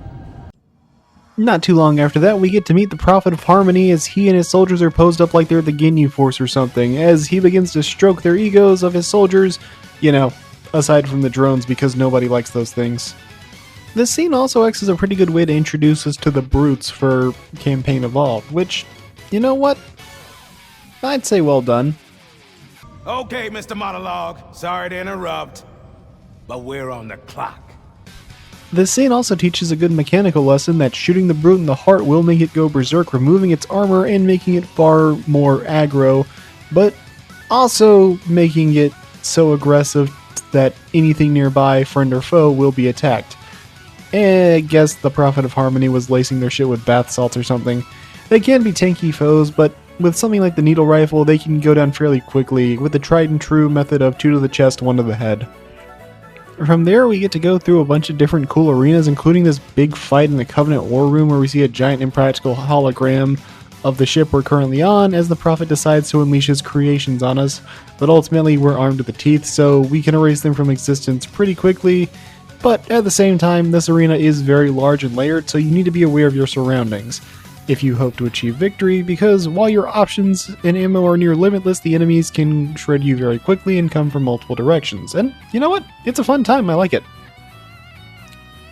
Not too long after that, we get to meet the Prophet of Harmony as he and his soldiers are posed up like they're the Ginyu Force or something, as he begins to stroke their egos of his soldiers, you know, aside from the drones because nobody likes those things. This scene also acts as a pretty good way to introduce us to the brutes for Campaign Evolved, which, you know what? I'd say well done. Okay, Mr. Monologue, sorry to interrupt, but we're on the clock. This scene also teaches a good mechanical lesson that shooting the brute in the heart will make it go berserk, removing its armor and making it far more aggro, but also making it so aggressive that anything nearby, friend or foe, will be attacked. I guess the Prophet of Harmony was lacing their shit with bath salts or something. They can be tanky foes, but with something like the needle rifle, they can go down fairly quickly with the tried and true method of 2 to the chest, 1 to the head. From there, we get to go through a bunch of different cool arenas, including this big fight in the Covenant War Room where we see a giant impractical hologram of the ship we're currently on as the Prophet decides to unleash his creations on us, but ultimately we're armed to the teeth, so we can erase them from existence pretty quickly. But at the same time, this arena is very large and layered, so you need to be aware of your surroundings if you hope to achieve victory, because while your options and ammo are near limitless, the enemies can shred you very quickly and come from multiple directions. And you know what? It's a fun time, I like it.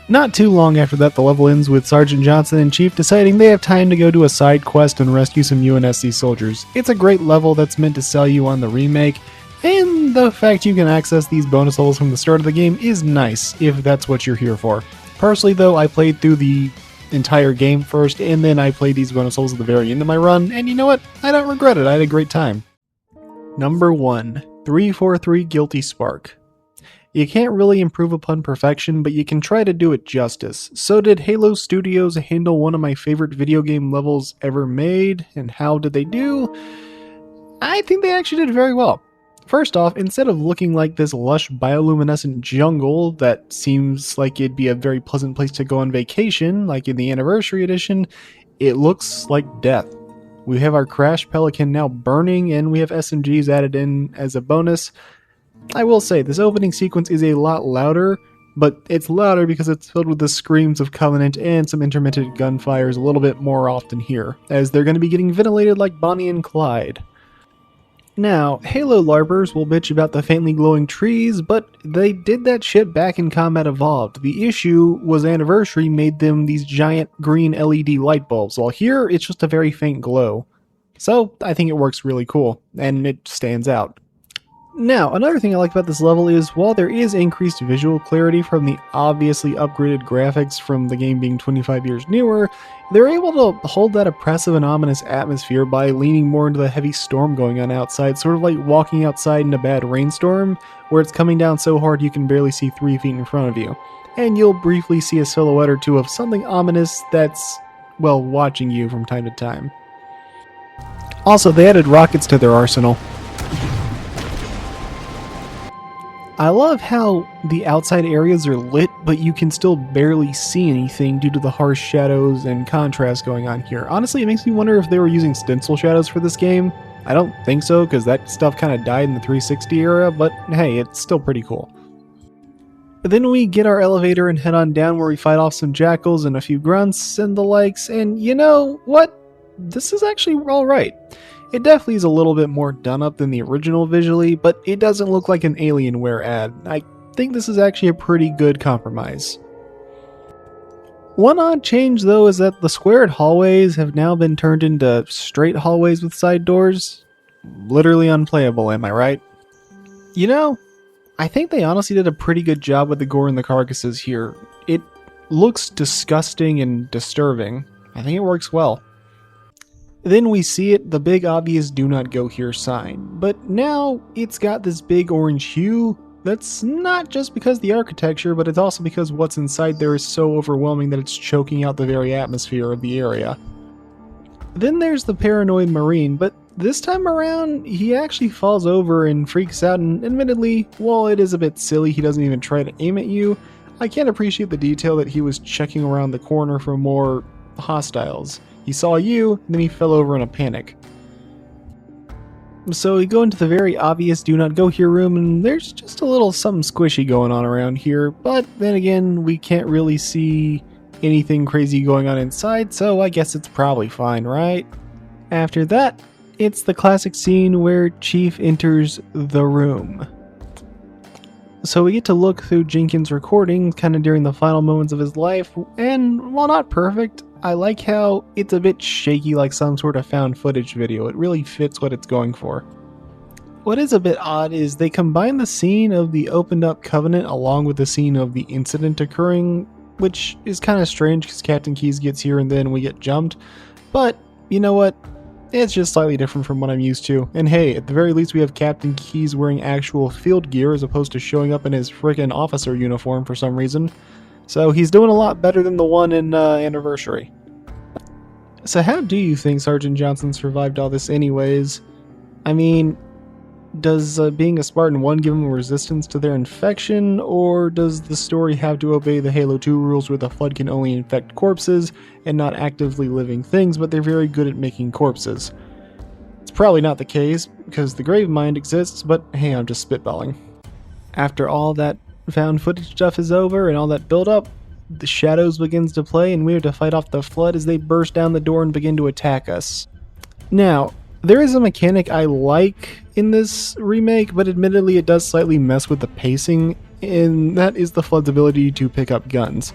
Not too long after that, the level ends with Sergeant Johnson and Chief deciding they have time to go do a side quest and rescue some UNSC soldiers. It's a great level that's meant to sell you on the remake, and the fact you can access these bonus levels from the start of the game is nice, if that's what you're here for. Personally though, I played through the entire game first, and then I played these bonus levels at the very end of my run, and you know what? I don't regret it, I had a great time. Number 1. 343 Guilty Spark. You can't really improve upon perfection, but you can try to do it justice. So did Halo Studios handle one of my favorite video game levels ever made, and how did they do? I think they actually did very well. First off, instead of looking like this lush bioluminescent jungle that seems like it'd be a very pleasant place to go on vacation, like in the Anniversary Edition, it looks like death. We have our Crash Pelican now burning, and we have SMGs added in as a bonus. I will say, this opening sequence is a lot louder, but it's louder because it's filled with the screams of Covenant and some intermittent gunfires a little bit more often here, as they're going to be getting ventilated like Bonnie and Clyde. Now, Halo LARPers will bitch about the faintly glowing trees, but they did that shit back in Combat Evolved. The issue was Anniversary made them these giant green LED light bulbs, while here it's just a very faint glow. So, I think it works really cool, and it stands out. Now, another thing I like about this level is, while there is increased visual clarity from the obviously upgraded graphics from the game being 25 years newer, they're able to hold that oppressive and ominous atmosphere by leaning more into the heavy storm going on outside, sort of like walking outside in a bad rainstorm, where it's coming down so hard you can barely see 3 feet in front of you. And you'll briefly see a silhouette or two of something ominous that's, well, watching you from time to time. Also, they added rockets to their arsenal. I love how the outside areas are lit, but you can still barely see anything due to the harsh shadows and contrast going on here. Honestly, it makes me wonder if they were using stencil shadows for this game. I don't think so, because that stuff kind of died in the 360 era, but hey, it's still pretty cool. Then we get our elevator and head on down where we fight off some jackals and a few grunts and the likes, and you know what? This is actually alright. It definitely is a little bit more done up than the original visually, but it doesn't look like an Alienware ad. I think this is actually a pretty good compromise. One odd change though is that the squared hallways have now been turned into straight hallways with side doors. Literally unplayable, am I right? You know, I think they honestly did a pretty good job with the gore and the carcasses here. It looks disgusting and disturbing. I think it works well. Then we see it, the big obvious do not go here sign, but now it's got this big orange hue that's not just because of the architecture, but it's also because what's inside there is so overwhelming that it's choking out the very atmosphere of the area. Then there's the paranoid Marine, but this time around he actually falls over and freaks out, and admittedly, while it is a bit silly he doesn't even try to aim at you, I can't appreciate the detail that he was checking around the corner for more hostiles. He saw you, then he fell over in a panic. So we go into the very obvious do not go here room, and there's just a little something squishy going on around here, but then again, we can't really see anything crazy going on inside, so I guess it's probably fine, right? After that, it's the classic scene where Chief enters the room. So we get to look through Jenkins' recording kind of during the final moments of his life, and while not perfect, I like how it's a bit shaky like some sort of found footage video. It really fits what it's going for. What is a bit odd is they combine the scene of the opened up Covenant along with the scene of the incident occurring, which is kind of strange because Captain Keyes gets here and then we get jumped, but you know what? It's just slightly different from what I'm used to. And hey, at the very least we have Captain Keyes wearing actual field gear as opposed to showing up in his frickin' officer uniform for some reason. So he's doing a lot better than the one in Anniversary. So how do you think Sergeant Johnson survived all this anyways? I mean, Does being a Spartan 1 give them resistance to their infection, or does the story have to obey the Halo 2 rules where the Flood can only infect corpses and not actively living things, but they're very good at making corpses? It's probably not the case, because the Grave Mind exists, but hey, I'm just spitballing. After all that found footage stuff is over and all that build up, the Shadows begins to play and we have to fight off the Flood as they burst down the door and begin to attack us. Now, there is a mechanic I like in this remake, but admittedly it does slightly mess with the pacing, and that is the Flood's ability to pick up guns.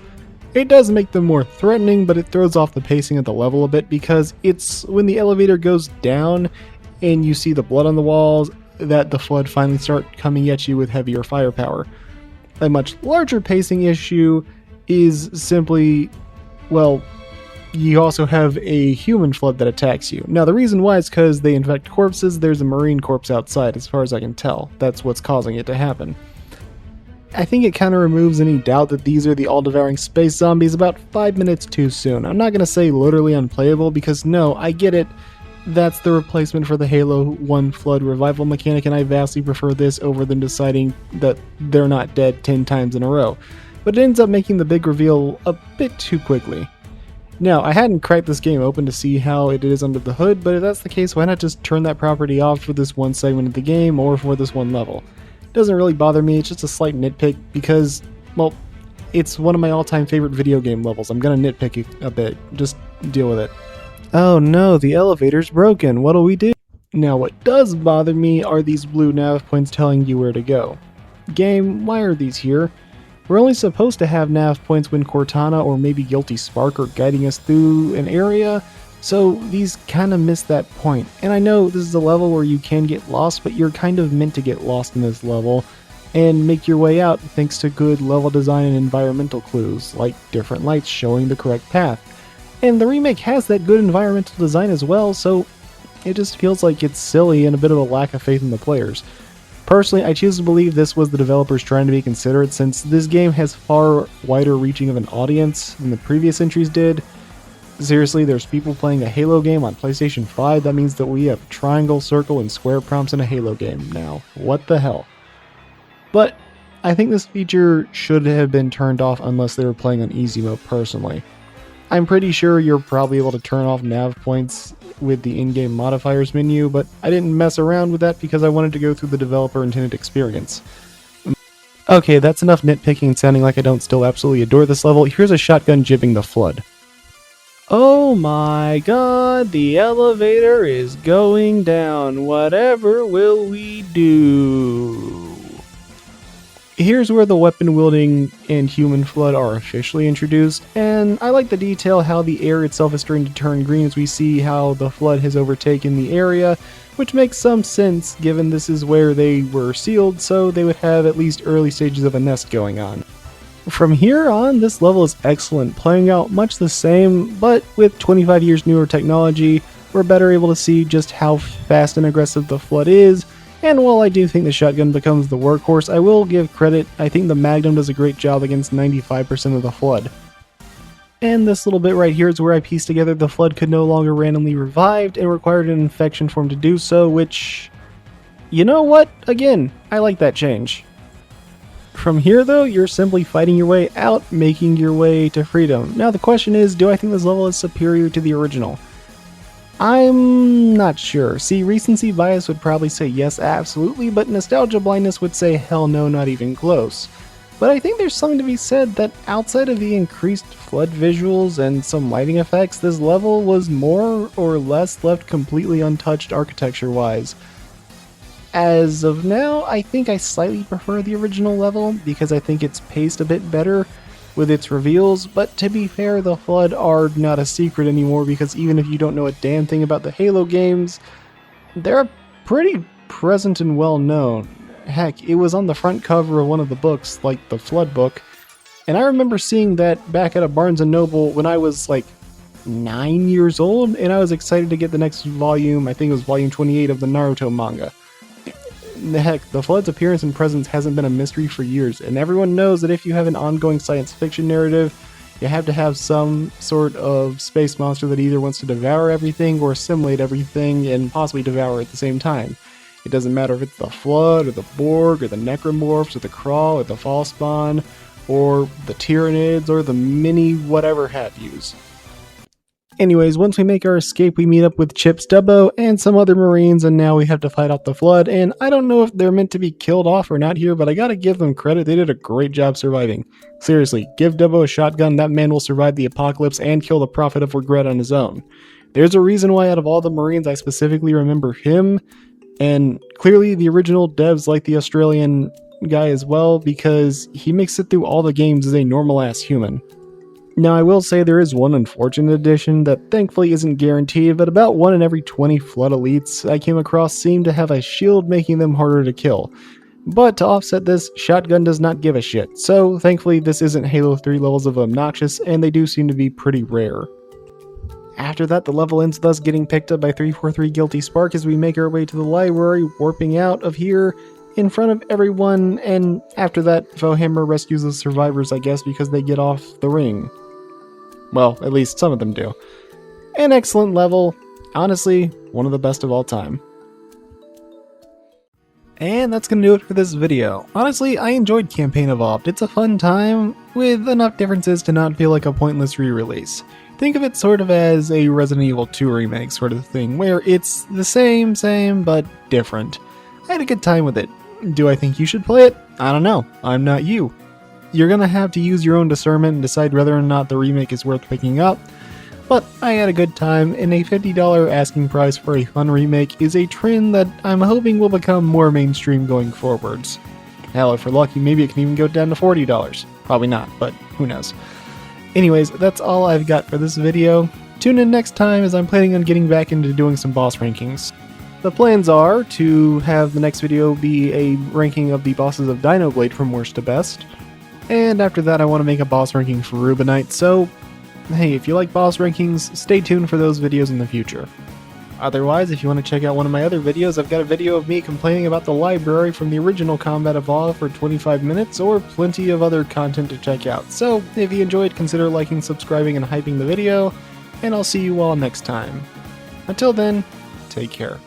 It does make them more threatening, but it throws off the pacing of the level a bit because it's when the elevator goes down and you see the blood on the walls that the Flood finally start coming at you with heavier firepower. A much larger pacing issue is simply, well, you also have a human Flood that attacks you. Now, the reason why is because they infect corpses. There's a marine corpse outside, as far as I can tell. That's what's causing it to happen. I think it kind of removes any doubt that these are the all-devouring space zombies about 5 minutes too soon. I'm not going to say literally unplayable, because no, I get it. That's the replacement for the Halo 1 Flood revival mechanic, and I vastly prefer this over them deciding that they're not dead 10 times in a row. But it ends up making the big reveal a bit too quickly. Now, I hadn't cracked this game open to see how it is under the hood, but if that's the case, why not just turn that property off for this one segment of the game or for this one level? It doesn't really bother me, it's just a slight nitpick because, well, it's one of my all-time favorite video game levels. I'm gonna nitpick it a bit. Just deal with it. Oh no, the elevator's broken. What'll we do? Now, what does bother me are these blue nav points telling you where to go. Game, why are these here? We're only supposed to have nav points when Cortana or maybe Guilty Spark are guiding us through an area, so these kind of miss that point. And I know this is a level where you can get lost, but you're kind of meant to get lost in this level and make your way out thanks to good level design and environmental clues, like different lights showing the correct path. And the remake has that good environmental design as well, so it just feels like it's silly and a bit of a lack of faith in the players. Personally, I choose to believe this was the developers trying to be considerate, since this game has far wider reaching of an audience than the previous entries did. Seriously, there's people playing a Halo game on PlayStation 5, that means that we have triangle, circle, and square prompts in a Halo game now. What the hell? But I think this feature should have been turned off unless they were playing on easy mode personally. I'm pretty sure you're probably able to turn off nav points with the in-game modifiers menu, but I didn't mess around with that because I wanted to go through the developer intended experience. Okay, that's enough nitpicking and sounding like I don't still absolutely adore this level. Here's a shotgun jibbing the Flood. Oh my god, the elevator is going down. Whatever will we do? Here's where the weapon wielding and human Flood are officially introduced, and I like the detail how the air itself is starting to turn green as we see how the Flood has overtaken the area, which makes some sense given this is where they were sealed, so they would have at least early stages of a nest going on. From here on, this level is excellent, playing out much the same, but with 25 years newer technology, we're better able to see just how fast and aggressive the Flood is. And while I do think the shotgun becomes the workhorse, I will give credit. I think the Magnum does a great job against 95% of the Flood. And this little bit right here is where I piece together the Flood could no longer randomly revived and required an infection for him to do so, which, you know what? Again, I like that change. From here though, you're simply fighting your way out, making your way to freedom. Now the question is, do I think this level is superior to the original? I'm not sure. See, recency bias would probably say yes, absolutely, but nostalgia blindness would say hell no, not even close. But I think there's something to be said that outside of the increased Flood visuals and some lighting effects, this level was more or less left completely untouched architecture-wise. As of now, I think I slightly prefer the original level because I think it's paced a bit better with its reveals, but to be fair, the Flood are not a secret anymore because even if you don't know a damn thing about the Halo games, they're pretty present and well known. Heck, it was on the front cover of one of the books, like the Flood book, and I remember seeing that back at a Barnes & Noble when I was like 9 years old, and I was excited to get the next volume. I think it was volume 28 of the Naruto manga. Heck, the Flood's appearance and presence hasn't been a mystery for years, and everyone knows that if you have an ongoing science fiction narrative, you have to have some sort of space monster that either wants to devour everything or assimilate everything and possibly devour at the same time. It doesn't matter if it's the Flood, or the Borg, or the Necromorphs, or the Crawl, or the Falspawn, or the Tyranids, or the mini whatever have yous. Anyways, once we make our escape, we meet up with Chip's Dubbo and some other Marines, and now we have to fight off the Flood, and I don't know if they're meant to be killed off or not here, but I gotta give them credit, they did a great job surviving. Seriously, give Dubbo a shotgun, that man will survive the apocalypse and kill the Prophet of Regret on his own. There's a reason why out of all the Marines I specifically remember him, and clearly the original devs like the Australian guy as well, because he makes it through all the games as a normal-ass human. Now, I will say there is one unfortunate addition that thankfully isn't guaranteed, but about 1 in every 20 Flood elites I came across seem to have a shield making them harder to kill. But to offset this, Shotgun does not give a shit, so thankfully this isn't Halo 3 levels of obnoxious, and they do seem to be pretty rare. After that, the level ends with us getting picked up by 343 Guilty Spark as we make our way to the library, warping out of here in front of everyone, and after that, Fohammer rescues the survivors, I guess, because they get off the ring. Well, at least some of them do. An excellent level. Honestly, one of the best of all time. And that's gonna do it for this video. Honestly, I enjoyed Campaign Evolved. It's a fun time, with enough differences to not feel like a pointless re-release. Think of it sort of as a Resident Evil 2 remake sort of thing, where it's the same, but different. I had a good time with it. Do I think you should play it? I don't know. I'm not you. You're gonna have to use your own discernment and decide whether or not the remake is worth picking up, but I had a good time, and a $50 asking price for a fun remake is a trend that I'm hoping will become more mainstream going forwards. Hell, if we're lucky, maybe it can even go down to $40. Probably not, but who knows. Anyways, that's all I've got for this video. Tune in next time as I'm planning on getting back into doing some boss rankings. The plans are to have the next video be a ranking of the bosses of Dinoblade from worst to best, and after that I want to make a boss ranking for Rubinite, so hey, if you like boss rankings, stay tuned for those videos in the future. Otherwise, if you want to check out one of my other videos, I've got a video of me complaining about the library from the original Combat Evolved for 25 minutes, or plenty of other content to check out. So, if you enjoyed, consider liking, subscribing, and hyping the video, and I'll see you all next time. Until then, take care.